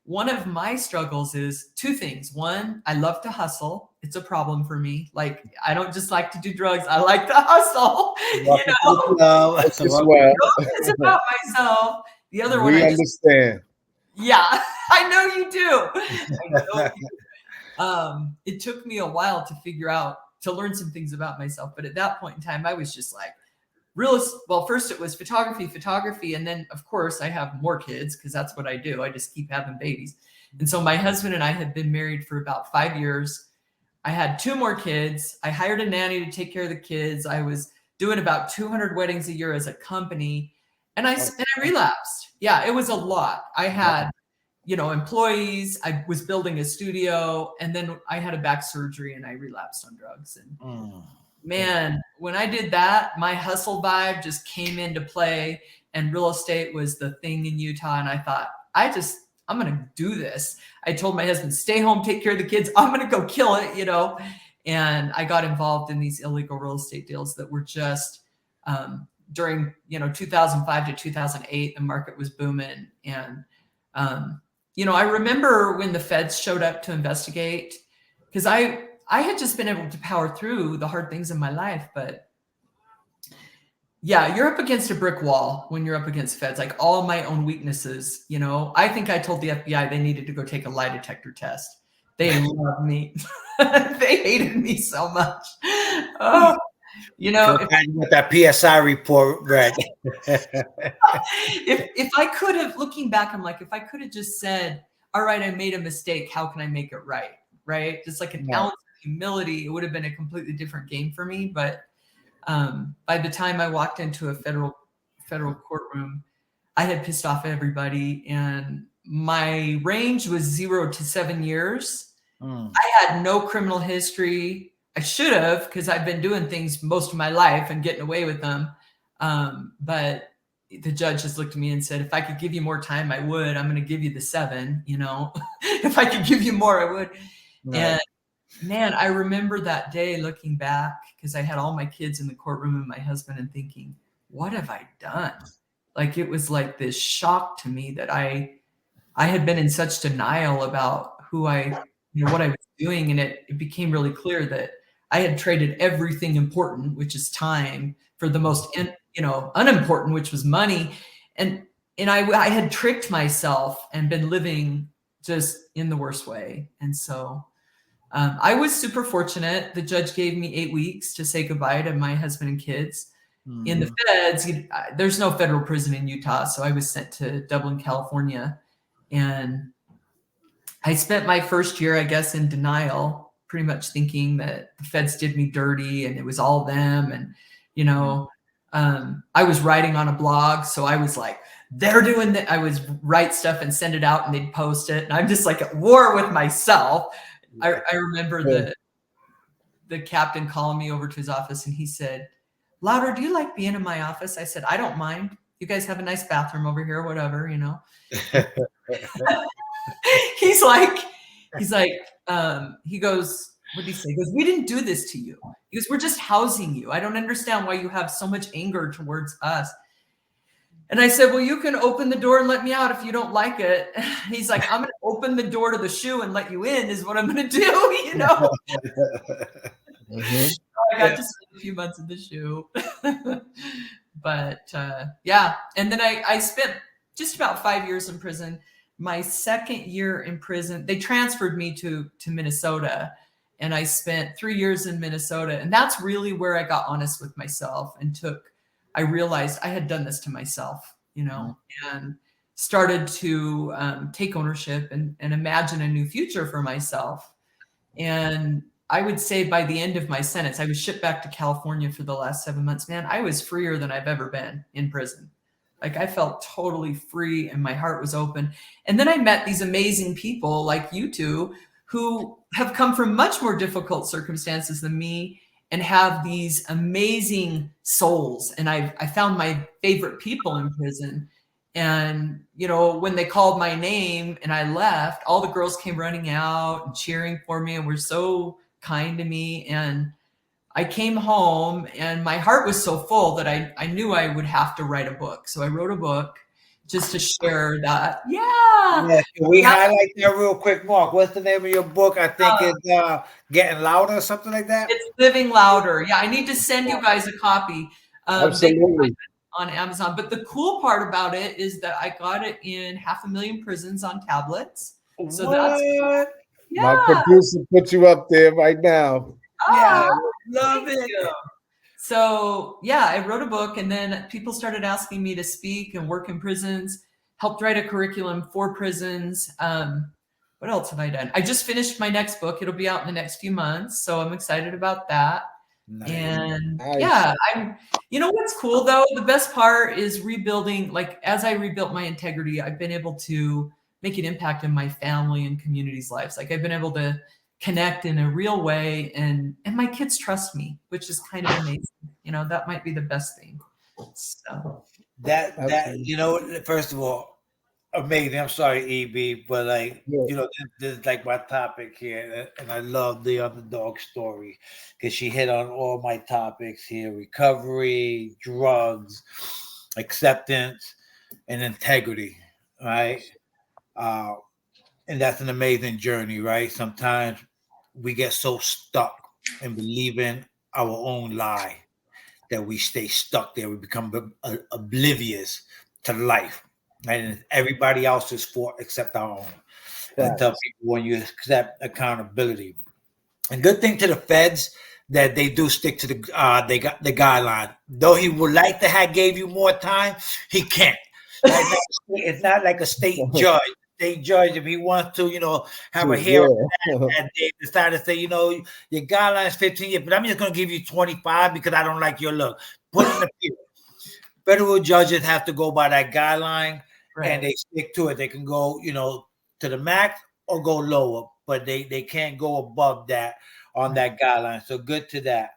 one of my struggles is two things. One, I love to hustle. It's a problem for me. Like, I don't just like to do drugs. I like to hustle. Welcome to the club. That's as Welcome. well. It's about myself. The other one, We understand. yeah, I know you do. I know you do. It took me a while to learn some things about myself. But at that point in time, I was just like, well, first it was photography. And then of course I have more kids because that's what I do. I just keep having babies. And so my husband and I had been married for about 5 years. I had 2 more kids. I hired a nanny to take care of the kids. I was doing about 200 weddings a year as a company. And I relapsed. Yeah, it was a lot. I had, employees. I was building a studio, and then I had a back surgery and I relapsed on drugs. And man, when I did that, my hustle vibe just came into play, and real estate was the thing in Utah. And I thought, I'm going to do this. I told my husband, stay home, take care of the kids. I'm going to go kill it, And I got involved in these illegal real estate deals that were just during, 2005 to 2008, the market was booming. And, I remember when the feds showed up to investigate, because I had just been able to power through the hard things in my life, but yeah, you're up against a brick wall when you're up against feds, like all my own weaknesses. I think I told the FBI they needed to go take a lie detector test. They love me. They hated me so much. Oh, with that PSI report read. if I could have, looking back, I'm like, if I could have just said, all right, I made a mistake. How can I make it right? Right. Just like an ounce of humility, it would have been a completely different game for me. But by the time I walked into a federal courtroom, I had pissed off everybody, and my range was 0 to 7 years. I had no criminal history. I should have, because I've been doing things most of my life and getting away with them. But the judge just looked at me and said, if I could give you more time, I would. I'm going to give you the 7, if I could give you more, I would. Right. And man, I remember that day looking back, because I had all my kids in the courtroom and my husband, and thinking, what have I done? Like, it was like this shock to me that I had been in such denial about what I was doing. And it became really clear that I had traded everything important, which is time, for the most, unimportant, which was money. And I had tricked myself and been living just in the worst way. And so I was super fortunate. The judge gave me 8 weeks to say goodbye to my husband and kids. In the feds, there's no federal prison in Utah. So I was sent to Dublin, California. And I spent my first year, I guess, in denial, pretty much thinking that the feds did me dirty and it was all them. And, I was writing on a blog. So I was like, they're doing that. I would write stuff and send it out, and they'd post it. And I'm just like at war with myself. I remember the captain calling me over to his office, and he said, Louder, do you like being in my office? I said, I don't mind. You guys have a nice bathroom over here, whatever, He's like, he goes, what did he say? He goes, we didn't do this to you. He goes, we're just housing you. I don't understand why you have so much anger towards us. And I said, well, you can open the door and let me out if you don't like it. He's like, I'm going to open the door to the shoe and let you in is what I'm going to do, I got to spend a few months in the shoe. But yeah. And then I spent just about 5 years in prison. My second year in prison, they transferred me to Minnesota, and I spent 3 years in Minnesota. And that's really where I got honest with myself and I realized I had done this to myself, and started to take ownership and imagine a new future for myself. And I would say by the end of my sentence, I was shipped back to California for the last 7 months. Man, I was freer than I've ever been in prison. Like, I felt totally free and my heart was open. And then I met these amazing people like you two, who have come from much more difficult circumstances than me and have these amazing souls. And I found my favorite people in prison. And, when they called my name and I left, all the girls came running out and cheering for me and were so kind to me. And I came home and my heart was so full that I knew I would have to write a book. So I wrote a book just to share that. Yeah. Yeah, can we highlight that real quick, Mark? What's the name of your book? I think it's Getting Louder or something like that. It's Living Louder. Yeah, I need to send you guys a copy. They can find it on Amazon. But the cool part about it is that I got it in 500,000 prisons on tablets. So that's cool. Yeah. My producer put you up there right now. Yeah, love it. You. So yeah, I wrote a book, and then people started asking me to speak and work in prisons. Helped write a curriculum for prisons. What else have I done? I just finished my next book. It'll be out in the next few months, so I'm excited about that. Nice. And yeah, you know what's cool though? The best part is rebuilding. Like as I rebuilt my integrity, I've been able to make an impact in my family and community's lives. Like I've been able to connect in a real way, and my kids trust me, which is kind of amazing. You know, that might be the best thing. So that you know, first of all, amazing. I'm sorry, EB, but like you know, this is like my topic here, and I love the underdog story because she hit on all my topics here: recovery, drugs, acceptance, and integrity. Right, and that's an amazing journey. Right, sometimes we get so stuck in believing our own lie that we stay stuck there. We become oblivious to life. And everybody else's fault except our own. Right. And tell people when you accept accountability. And good thing to the feds that they do stick to they got the guideline. Though he would like to have gave you more time, he can't. It's not like a state judge. State judge, if he wants to, you know, have a hearing and they decide to say, you know, your guideline is 15 years, but I'm just going to give you 25 because I don't like your look. Put in the appeal. Federal judges have to go by that guideline, and they stick to it. They can go, you know, to the max or go lower, but they can't go above that on that guideline. So good to that.